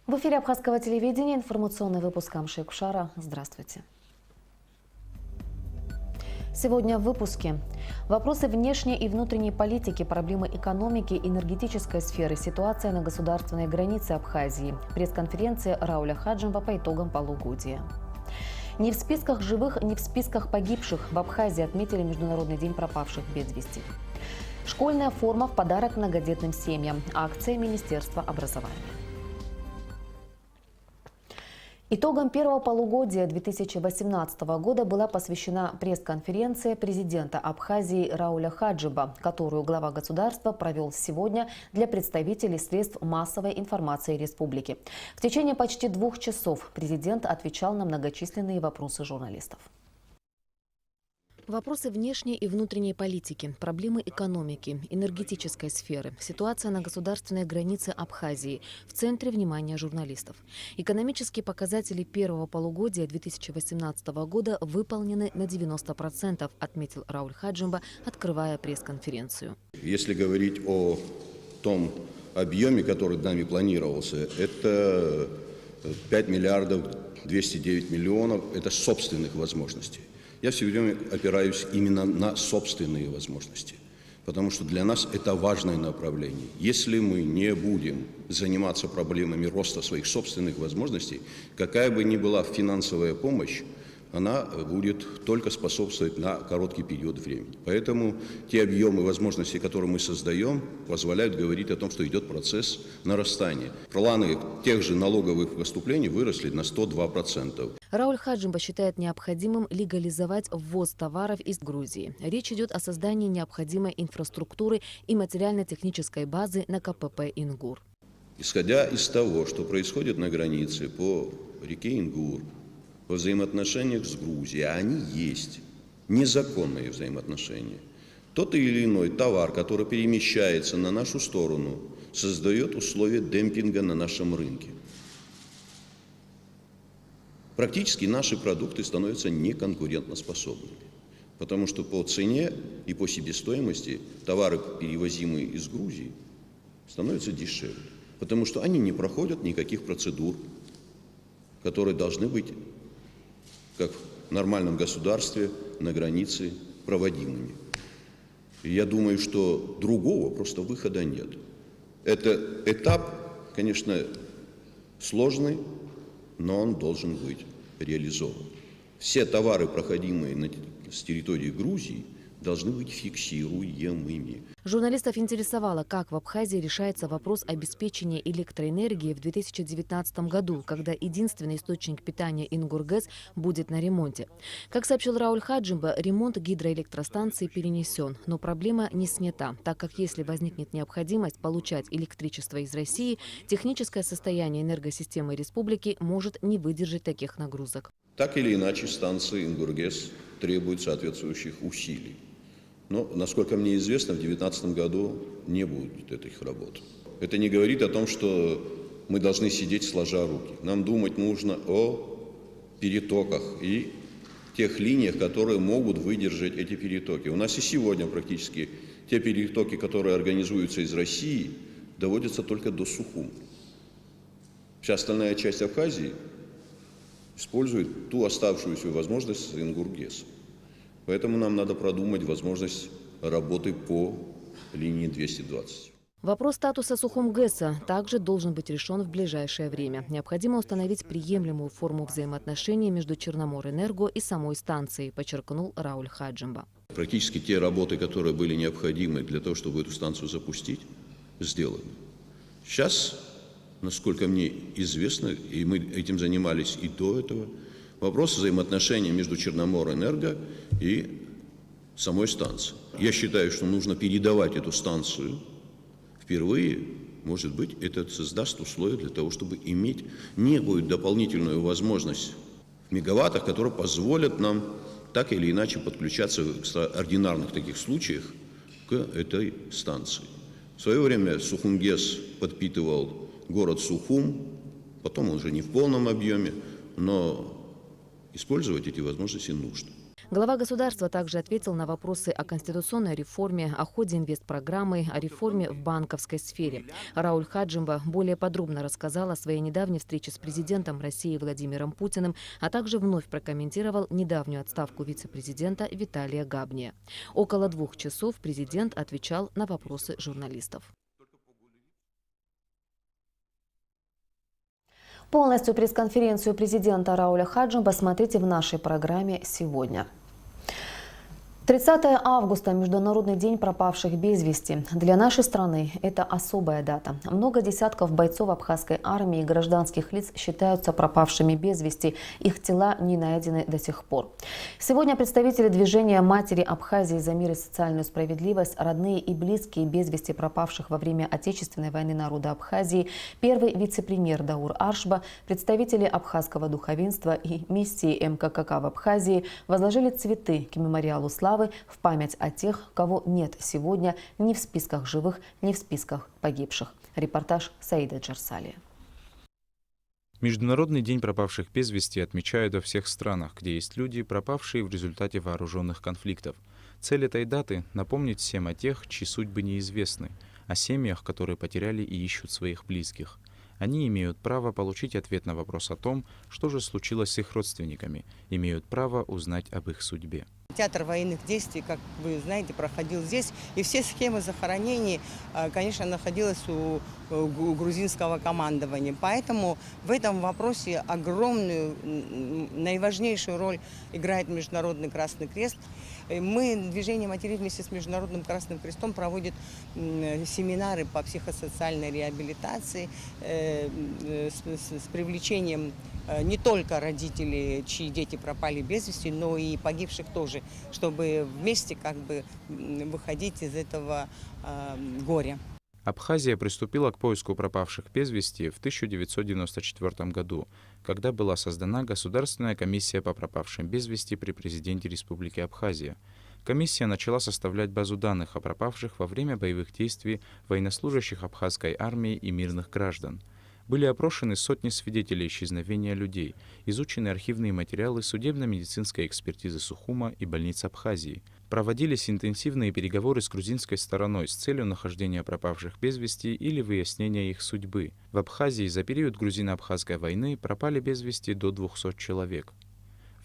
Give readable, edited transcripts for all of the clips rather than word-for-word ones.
В эфире Абхазского телевидения информационный выпуск Амшик Шара. Здравствуйте. Сегодня в выпуске. Вопросы внешней и внутренней политики, проблемы экономики, энергетической сферы, ситуация на государственной границе Абхазии. Пресс-конференция Рауля Хаджимба по итогам полугодия. Не в списках живых, не в списках погибших. В Абхазии отметили Международный день пропавших без вести. Школьная форма в подарок многодетным семьям. Акция Министерства образования. Итогам первого полугодия 2018 года была посвящена пресс-конференция президента Абхазии Рауля Хаджимба, которую глава государства провел сегодня для представителей средств массовой информации республики. В течение почти 2 часов президент отвечал на многочисленные вопросы журналистов. Вопросы внешней и внутренней политики, проблемы экономики, энергетической сферы, ситуация на государственной границе Абхазии в центре внимания журналистов. Экономические показатели первого полугодия 2018 года выполнены на 90%, отметил Рауль Хаджимба, открывая пресс-конференцию. Если говорить о том объеме, который нами планировался, это 5 миллиардов 209 миллионов, это собственных возможностей. Я все время опираюсь именно на собственные возможности, потому что для нас это важное направление. Если мы не будем заниматься проблемами роста своих собственных возможностей, какая бы ни была финансовая помощь, она будет только способствовать на короткий период времени. Поэтому те объемы возможностей, которые мы создаем, позволяют говорить о том, что идет процесс нарастания. Планы тех же налоговых поступлений выросли на 102%. Рауль Хаджимба считает необходимым легализовать ввоз товаров из Грузии. Речь идет о создании необходимой инфраструктуры и материально-технической базы на КПП «Ингур». Исходя из того, что происходит на границе по реке Ингур, во взаимоотношениях с Грузией, а они есть, незаконные взаимоотношения, тот или иной товар, который перемещается на нашу сторону, создает условия демпинга на нашем рынке. Практически наши продукты становятся неконкурентоспособными, потому что по цене и по себестоимости товары, перевозимые из Грузии, становятся дешевле, потому что они не проходят никаких процедур, которые должны быть, как в нормальном государстве, на границе проводимыми. И я думаю, что другого просто выхода нет. Это этап, конечно, сложный, но он должен быть реализован. Все товары, проходимые с территории Грузии, должны быть фиксируемыми. Журналистов интересовало, как в Абхазии решается вопрос обеспечения электроэнергии в 2019 году, когда единственный источник питания «Ингургэс» будет на ремонте. Как сообщил Рауль Хаджимба, ремонт гидроэлектростанции перенесен, но проблема не снята, так как если возникнет необходимость получать электричество из России, техническое состояние энергосистемы республики может не выдержать таких нагрузок. Так или иначе, станция «Ингургэс» требует соответствующих усилий. Но, насколько мне известно, в 2019 году не будет этих работ. Это не говорит о том, что мы должны сидеть сложа руки. Нам думать нужно о перетоках и тех линиях, которые могут выдержать эти перетоки. У нас и сегодня практически те перетоки, которые организуются из России, доводятся только до Сухума. Вся остальная часть Абхазии использует ту оставшуюся возможность «Ингургэс». Поэтому нам надо продумать возможность работы по линии 220. Вопрос статуса Сухумгэса также должен быть решен в ближайшее время. Необходимо установить приемлемую форму взаимоотношений между Черноморэнерго и самой станцией, подчеркнул Рауль Хаджимба. Практически те работы, которые были необходимы для того, чтобы эту станцию запустить, сделаны. Сейчас, насколько мне известно, и мы этим занимались и до этого, вопрос взаимоотношений между Черноморэнерго и самой станцией. Я считаю, что нужно передавать эту станцию. Впервые, может быть, это создаст условия для того, чтобы иметь некую дополнительную возможность в мегаваттах, которые позволят нам так или иначе подключаться в экстраординарных таких случаях к этой станции. В свое время Сухумгэс подпитывал город Сухум, потом он уже не в полном объеме, но использовать эти возможности нужно. Глава государства также ответил на вопросы о конституционной реформе, о ходе инвестпрограммы, о реформе в банковской сфере. Рауль Хаджимба более подробно рассказал о своей недавней встрече с президентом России Владимиром Путиным, а также вновь прокомментировал недавнюю отставку вице-президента Виталия Габния. Около 2 часов президент отвечал на вопросы журналистов. Полностью пресс-конференцию президента Рауля Хаджимба смотрите в нашей программе сегодня. 30 августа – Международный день пропавших без вести. Для нашей страны это особая дата. Много десятков бойцов абхазской армии и гражданских лиц считаются пропавшими без вести. Их тела не найдены до сих пор. Сегодня представители движения «Матери Абхазии за мир и социальную справедливость», родные и близкие без вести пропавших во время Отечественной войны народа Абхазии, первый вице-премьер Даур Аршба, представители абхазского духовенства и миссии МККК в Абхазии возложили цветы к мемориалу славы в память о тех, кого нет сегодня ни в списках живых, ни в списках погибших. Репортаж Саида Джарсалия. Международный день пропавших без вести отмечают во всех странах, где есть люди, пропавшие в результате вооруженных конфликтов. Цель этой даты – напомнить всем о тех, чьи судьбы неизвестны, о семьях, которые потеряли и ищут своих близких. Они имеют право получить ответ на вопрос о том, что же случилось с их родственниками, имеют право узнать об их судьбе. Театр военных действий, как вы знаете, проходил здесь. И все схемы захоронений, конечно, находились у грузинского командования. Поэтому в этом вопросе огромную, наиважнейшую роль играет Международный Красный Крест. Мы, движение «Матери» вместе с Международным Красным Крестом проводит семинары по психосоциальной реабилитации с привлечением не только родителей, чьи дети пропали без вести, но и погибших тоже, чтобы вместе как бы выходить из этого горя. Абхазия приступила к поиску пропавших без вести в 1994 году, когда была создана Государственная комиссия по пропавшим без вести при президенте Республики Абхазия. Комиссия начала составлять базу данных о пропавших во время боевых действий военнослужащих абхазской армии и мирных граждан. Были опрошены сотни свидетелей исчезновения людей, изучены архивные материалы судебно-медицинской экспертизы Сухума и больниц Абхазии. Проводились интенсивные переговоры с грузинской стороной с целью нахождения пропавших без вести или выяснения их судьбы. В Абхазии за период грузино-абхазской войны пропали без вести до 200 человек.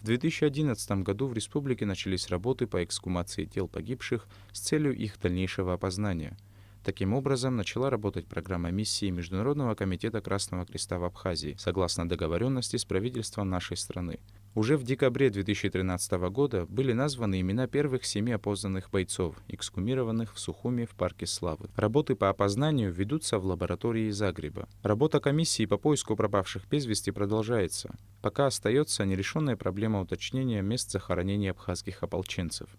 В 2011 году в республике начались работы по эксгумации тел погибших с целью их дальнейшего опознания. Таким образом, начала работать программа миссии Международного комитета Красного Креста в Абхазии, согласно договоренности с правительством нашей страны. Уже в декабре 2013 года были названы имена первых 7 опознанных бойцов, эксгумированных в Сухуме в Парке Славы. Работы по опознанию ведутся в лаборатории Загреба. Работа комиссии по поиску пропавших без вести продолжается. Пока остается нерешенная проблема уточнения мест захоронения абхазских ополченцев.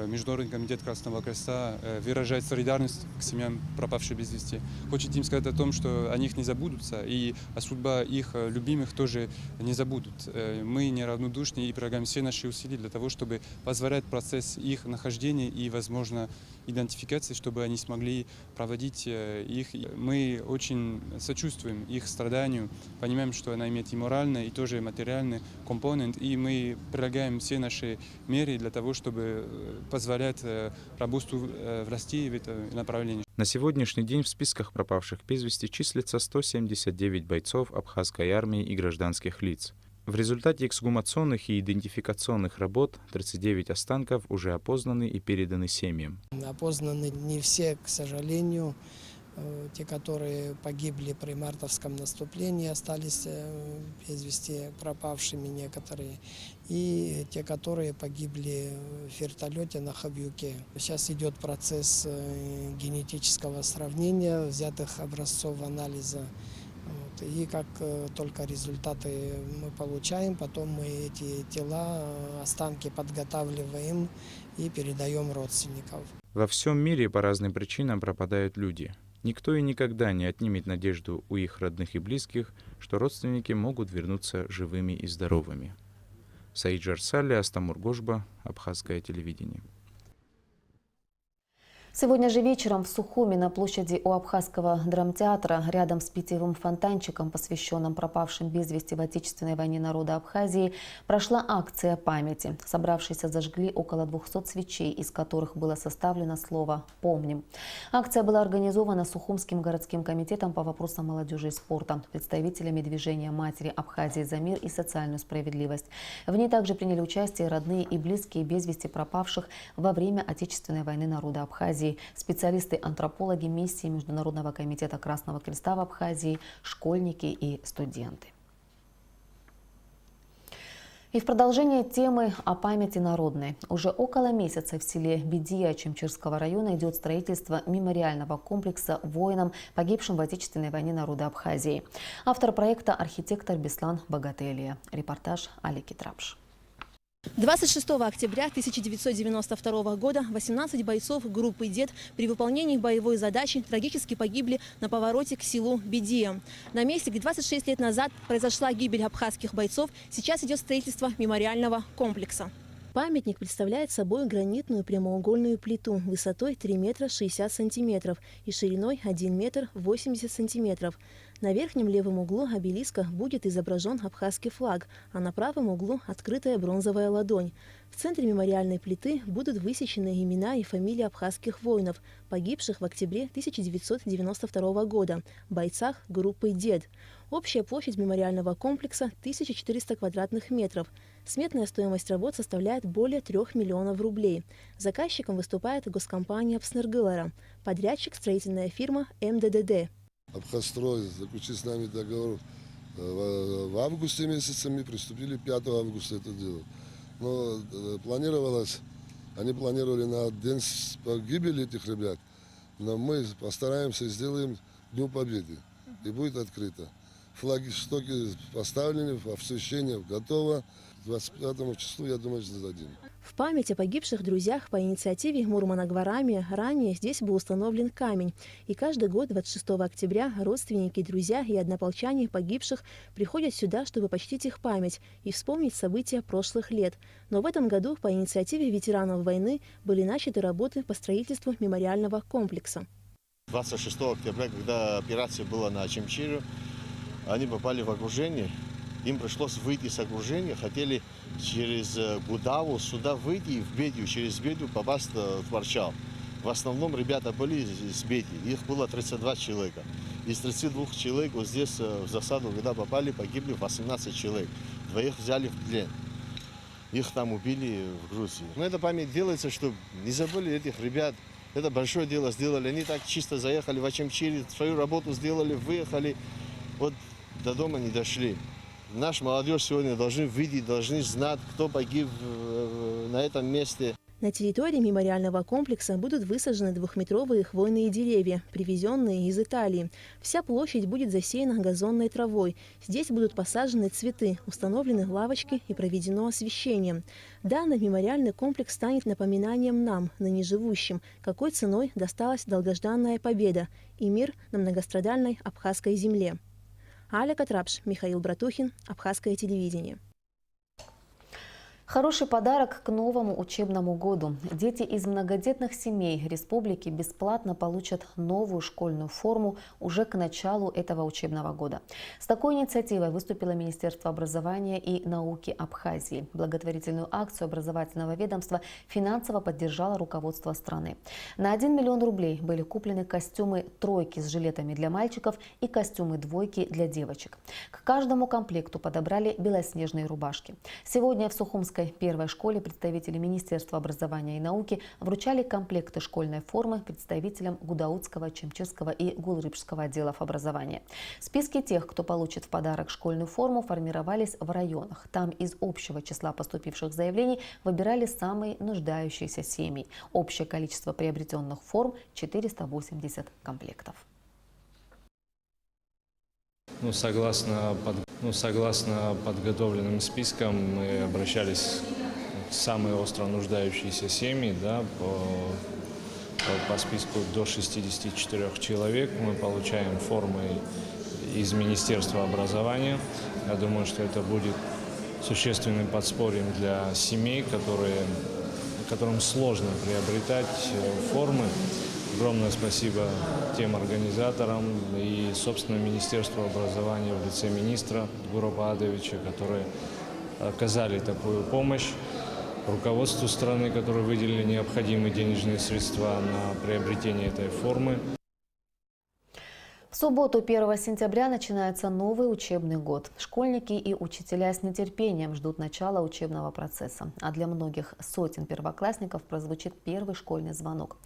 Международный комитет Красного Креста выражает солидарность к семьям пропавших без вести. Хочет им сказать о том, что о них не забудутся, и о судьбе их любимых тоже не забудут. Мы неравнодушны и прилагаем все наши усилия для того, чтобы позволять процесс их нахождения и, возможно, идентификации, чтобы они смогли проводить их. Мы очень сочувствуем их страданию, понимаем, что она имеет и моральный, и тоже материальный компонент, и мы прилагаем все наши меры для того, чтобы позволять работу властей в этом направлении. На сегодняшний день в списках пропавших без вести числится 179 бойцов абхазской армии и гражданских лиц. В результате эксгумационных и идентификационных работ 39 останков уже опознаны и переданы семьям. Опознаны не все, к сожалению. Те, которые погибли при мартовском наступлении, остались без вести пропавшими некоторые. И те, которые погибли в вертолете на Хавьюке. Сейчас идет процесс генетического сравнения взятых образцов анализа. И как только результаты мы получаем, потом мы эти тела, останки подготавливаем и передаем родственникам. Во всем мире по разным причинам пропадают люди. Никто и никогда не отнимет надежду у их родных и близких, что родственники могут вернуться живыми и здоровыми. Саид Джарсали, Астамур Гошба, Абхазское телевидение. Сегодня же вечером в Сухуми на площади у Абхазского драмтеатра рядом с питьевым фонтанчиком, посвященным пропавшим без вести в Отечественной войне народа Абхазии, прошла акция памяти. Собравшиеся зажгли около 200 свечей, из которых было составлено слово «Помним». Акция была организована Сухумским городским комитетом по вопросам молодежи и спорта, представителями движения «Матери Абхазии за мир и социальную справедливость». В ней также приняли участие родные и близкие без вести пропавших во время Отечественной войны народа Абхазии, специалисты-антропологи миссии Международного комитета Красного Креста в Абхазии, школьники и студенты. И в продолжение темы о памяти народной. Уже около месяца в селе Бедия Чемчирского района идет строительство мемориального комплекса воинам, погибшим в Отечественной войне народа Абхазии. Автор проекта – архитектор Беслан Богателия. Репортаж Алики Трапш. 26 октября 1992 года 18 бойцов группы «Дед» при выполнении боевой задачи трагически погибли на повороте к селу Бедия. На месте, где 26 лет назад произошла гибель абхазских бойцов, сейчас идет строительство мемориального комплекса. Памятник представляет собой гранитную прямоугольную плиту высотой 3 метра 60 сантиметров и шириной 1 метр 80 сантиметров. На верхнем левом углу обелиска будет изображен абхазский флаг, а на правом углу открытая бронзовая ладонь. В центре мемориальной плиты будут высечены имена и фамилии абхазских воинов, погибших в октябре 1992 года, бойцах группы «Дед». Общая площадь мемориального комплекса – 1400 квадратных метров. Сметная стоимость работ составляет более 3 миллионов рублей. Заказчиком выступает госкомпания «Пснергылара», подрядчик – строительная фирма МДДД. Абхазстрой заключил с нами договор в августе месяце, мы приступили 5 августа это делать. Но они планировали на день погибели этих ребят, но мы постараемся сделаем Дню Победы, и будет открыто. Флаги, стоки поставлены, освещение готово. 25 числу, я думаю, сдадим. В память о погибших друзьях по инициативе Мурмана Гварами ранее здесь был установлен камень. И каждый год 26 октября родственники, друзья и однополчане погибших приходят сюда, чтобы почтить их память и вспомнить события прошлых лет. Но в этом году по инициативе ветеранов войны были начаты работы по строительству мемориального комплекса. 26 октября, когда операция была на Чемчире, они попали в окружение. Им пришлось выйти с окружения, хотели через Гудаву сюда выйти и в Бедию, через Бедию попасть в Варчал. В основном ребята были из Бедии, их было 32 человека. Из 32 человек вот здесь в засаду, когда попали, погибли 18 человек. 2 взяли в плен. Их там убили в Грузии. Но эта память делается, чтобы не забыли этих ребят. Это большое дело сделали. Они так чисто заехали в Ачамчире, свою работу сделали, выехали. Вот до дома не дошли. Наша молодежь сегодня должны видеть, должны знать, кто погиб на этом месте. На территории мемориального комплекса будут высажены 2-метровые хвойные деревья, привезенные из Италии. Вся площадь будет засеяна газонной травой. Здесь будут посажены цветы, установлены лавочки и проведено освещение. Данный мемориальный комплекс станет напоминанием нам, ныне живущим, какой ценой досталась долгожданная победа и мир на многострадальной абхазской земле. Алика Трапш, Михаил Братухин, Абхазское телевидение. Хороший подарок к новому учебному году. Дети из многодетных семей республики бесплатно получат новую школьную форму уже к началу этого учебного года. С такой инициативой выступило Министерство образования и науки Абхазии. Благотворительную акцию образовательного ведомства финансово поддержало руководство страны. На 1 миллион рублей были куплены костюмы «тройки» с жилетами для мальчиков и костюмы «двойки» для девочек. К каждому комплекту подобрали белоснежные рубашки. Сегодня в Сухумской первой школе представители Министерства образования и науки вручали комплекты школьной формы представителям Гудаутского, Чемчирского и Гулрыбского отделов образования. Списки тех, кто получит в подарок школьную форму, формировались в районах. Там из общего числа поступивших заявлений выбирали самые нуждающиеся семьи. Общее количество приобретенных форм – 480 комплектов. Согласно подготовленным спискам, мы обращались к самые остро нуждающиеся семьи, да, по списку до 64 человек. Мы получаем формы из Министерства образования. Я думаю, что это будет существенным подспорьем для семей, которым сложно приобретать формы. Огромное спасибо тем организаторам и, собственно, Министерству образования в лице министра Гуропа Адовича, которые оказали такую помощь, руководству страны, которые выделили необходимые денежные средства на приобретение этой формы. В субботу, 1 сентября, начинается новый учебный год. Школьники и учителя с нетерпением ждут начала учебного процесса. А для многих сотен первоклассников прозвучит первый школьный звонок.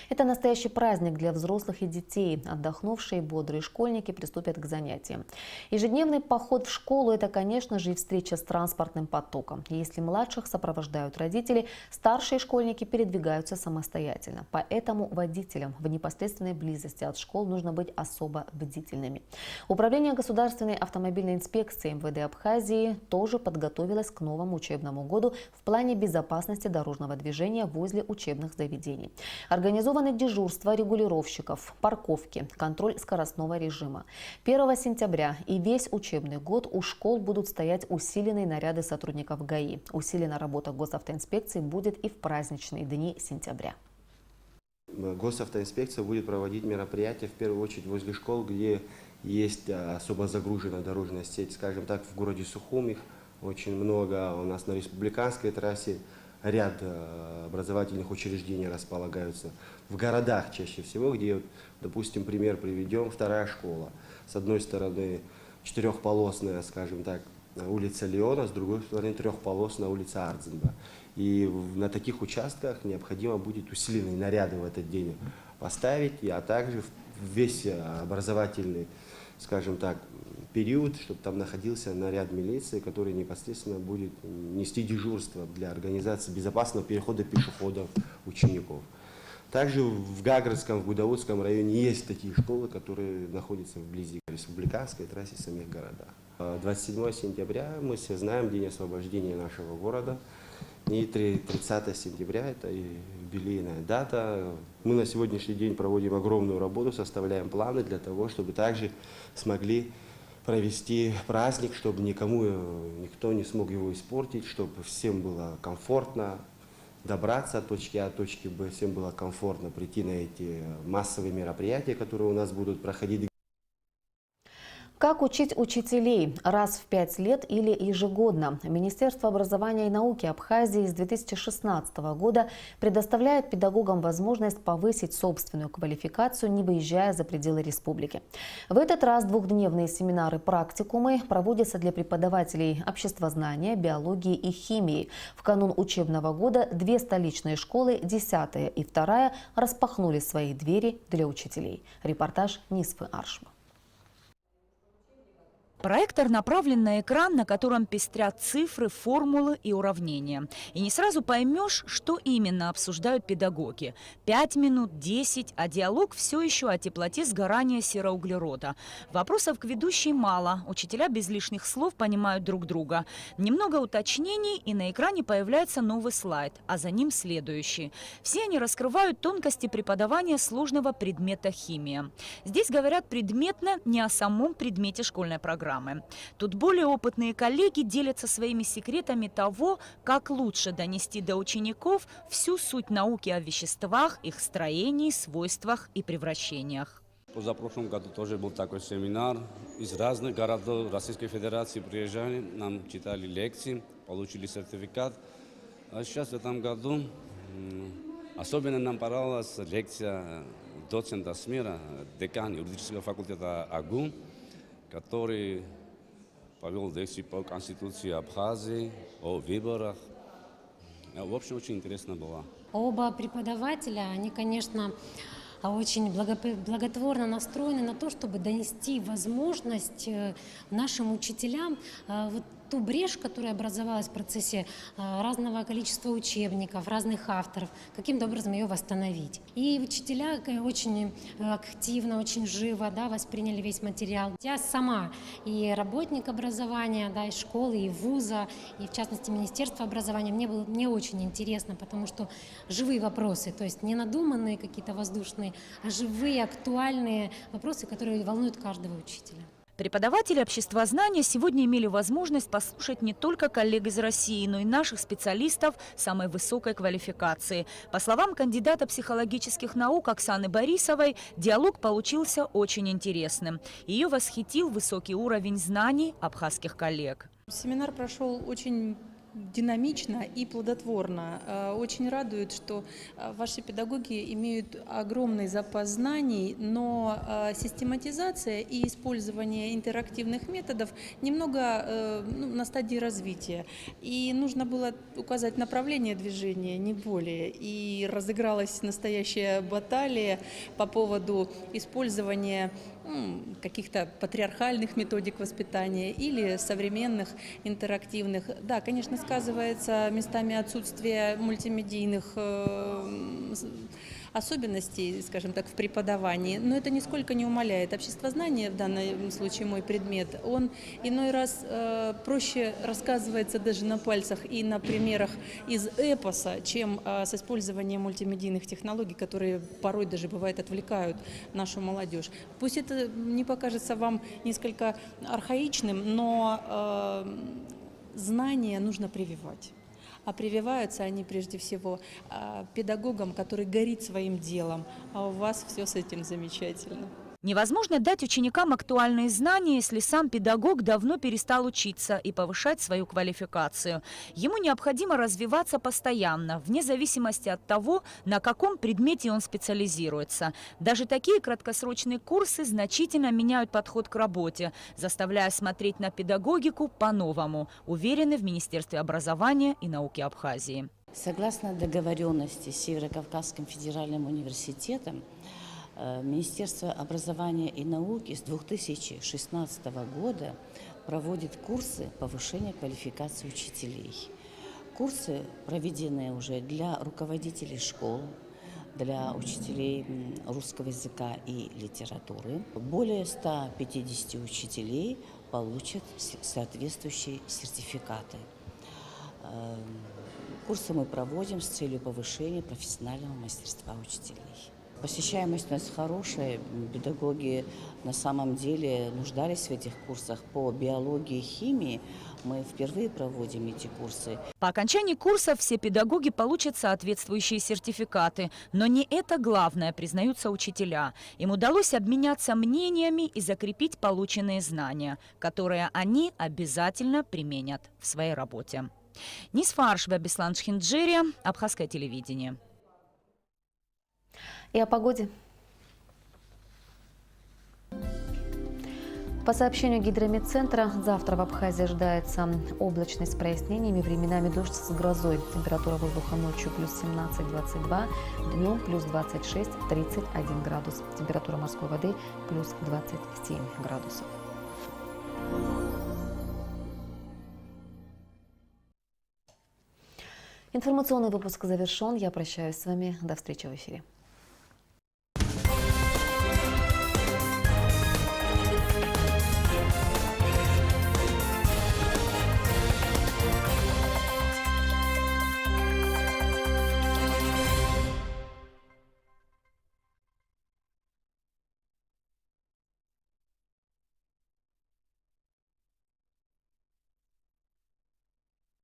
Это настоящий праздник для взрослых и детей. Отдохнувшие, бодрые школьники приступят к занятиям. Ежедневный поход в школу – это, конечно же, и встреча с транспортным потоком. Если младших сопровождают родители, старшие школьники передвигаются самостоятельно. Поэтому водителям в непосредственной близости от школ нужно быть особо бдительными. Управление государственной автомобильной инспекции МВД Абхазии тоже подготовилось к новому учебному году в плане безопасности дорожного движения возле учебных заведений. Организованы дежурства регулировщиков, парковки, контроль скоростного режима. 1 сентября и весь учебный год у школ будут стоять усиленные наряды сотрудников ГАИ. Усилена работа госавтоинспекции будет и в праздничные дни сентября. Госавтоинспекция будет проводить мероприятия в первую очередь возле школ, где есть особо загруженная дорожная сеть. Скажем так, в городе Сухум их очень много. У нас на республиканской трассе ряд образовательных учреждений располагаются. В городах чаще всего, где, допустим, пример приведем, вторая школа. С одной стороны четырехполосная, скажем так, улица Леона, с другой стороны трехполосная улица Ардзенба. И на таких участках необходимо будет усиленные наряды в этот день поставить, а также весь образовательный, скажем так, период, чтобы там находился наряд милиции, который непосредственно будет нести дежурство для организации безопасного перехода пешеходов, учеников. Также в Гагрском, в Гудоводском районе есть такие школы, которые находятся вблизи республиканской трассы в самих городах. 27 сентября мы все знаем день освобождения нашего города. И 30 сентября – это юбилейная дата. Мы на сегодняшний день проводим огромную работу, составляем планы для того, чтобы также смогли провести праздник, чтобы никто не смог его испортить, чтобы всем было комфортно добраться от точки А до точки Б, всем было комфортно прийти на эти массовые мероприятия, которые у нас будут проходить. Как учить учителей? Раз в 5 лет или ежегодно? Министерство образования и науки Абхазии с 2016 года предоставляет педагогам возможность повысить собственную квалификацию, не выезжая за пределы республики. В этот раз двухдневные семинары-практикумы проводятся для преподавателей обществознания, биологии и химии. В канун учебного года 2 столичные школы, 10-я и 2-я, распахнули свои двери для учителей. Репортаж Нисфы Аршма. Проектор направлен на экран, на котором пестрят цифры, формулы и уравнения. И не сразу поймешь, что именно обсуждают педагоги. 5 минут, 10, а диалог все еще о теплоте сгорания сероуглерода. Вопросов к ведущей мало. Учителя без лишних слов понимают друг друга. Немного уточнений, и на экране появляется новый слайд, а за ним следующий. Все они раскрывают тонкости преподавания сложного предмета химия. Здесь говорят предметно, не о самом предмете школьной программы. Тут более опытные коллеги делятся своими секретами того, как лучше донести до учеников всю суть науки о веществах, их строении, свойствах и превращениях. В позапрошлом году тоже был такой семинар. Из разных городов Российской Федерации приезжали, нам читали лекции, получили сертификат. А сейчас в этом году особенно нам понравилась лекция доцента СМИРа, декан юридического факультета АГУ, который повел лекцию по Конституции Абхазии, о выборах. В общем, очень интересно было. Оба преподавателя, они, конечно, очень благотворно настроены на то, чтобы донести возможность нашим учителям вот ту брешь, которая образовалась в процессе разного количества учебников, разных авторов, каким-то образом ее восстановить. И учителя очень активно, очень живо, да, восприняли весь материал. Я сама и работник образования, да, и школы, и вуза, и в частности Министерства образования, мне очень интересно, потому что живые вопросы, то есть не надуманные какие-то воздушные, а живые, актуальные вопросы, которые волнуют каждого учителя. Преподаватели обществознания сегодня имели возможность послушать не только коллег из России, но и наших специалистов самой высокой квалификации. По словам кандидата психологических наук Оксаны Борисовой, диалог получился очень интересным. Ее восхитил высокий уровень знаний абхазских коллег. Семинар прошел очень динамично и плодотворно. Очень радует, что ваши педагоги имеют огромный запас знаний, но систематизация и использование интерактивных методов немного на стадии развития. И нужно было указать направление движения, не более. И разыгралась настоящая баталия по поводу использования каких-то патриархальных методик воспитания или современных интерактивных. Да, конечно, сказывается местами отсутствие мультимедийных особенностей, скажем так, в преподавании, но это нисколько не умаляет. Обществознание, в данном случае мой предмет, он иной раз проще рассказывается даже на пальцах и на примерах из эпоса, чем с использованием мультимедийных технологий, которые порой даже бывает отвлекают нашу молодежь. Пусть это не покажется вам несколько архаичным, но знания нужно прививать. А прививаются они прежде всего педагогам, который горит своим делом. А у вас все с этим замечательно. Невозможно дать ученикам актуальные знания, если сам педагог давно перестал учиться и повышать свою квалификацию. Ему необходимо развиваться постоянно, вне зависимости от того, на каком предмете он специализируется. Даже такие краткосрочные курсы значительно меняют подход к работе, заставляя смотреть на педагогику по-новому, уверены в Министерстве образования и науки Абхазии. Согласно договоренности с Северо-Кавказским федеральным университетом, Министерство образования и науки с 2016 года проводит курсы повышения квалификации учителей. Курсы проведены уже для руководителей школ, для учителей русского языка и литературы. Более 150 учителей получат соответствующие сертификаты. Курсы мы проводим с целью повышения профессионального мастерства учителей. Посещаемость у нас хорошая, педагоги на самом деле нуждались в этих курсах по биологии и химии. Мы впервые проводим эти курсы. По окончании курсов все педагоги получат соответствующие сертификаты. Но не это главное, признаются учителя. Им удалось обменяться мнениями и закрепить полученные знания, которые они обязательно применят в своей работе. Нисфа Аршева, Беслан Шхинджери, Абхазское телевидение. И о погоде. По сообщению Гидрометцентра, завтра в Абхазии ожидается облачность с прояснениями, временами дождь с грозой. Температура воздуха ночью плюс 17-22, днем плюс 26-31 градус. Температура морской воды плюс 27 градусов. Информационный выпуск завершен. Я прощаюсь с вами. До встречи в эфире.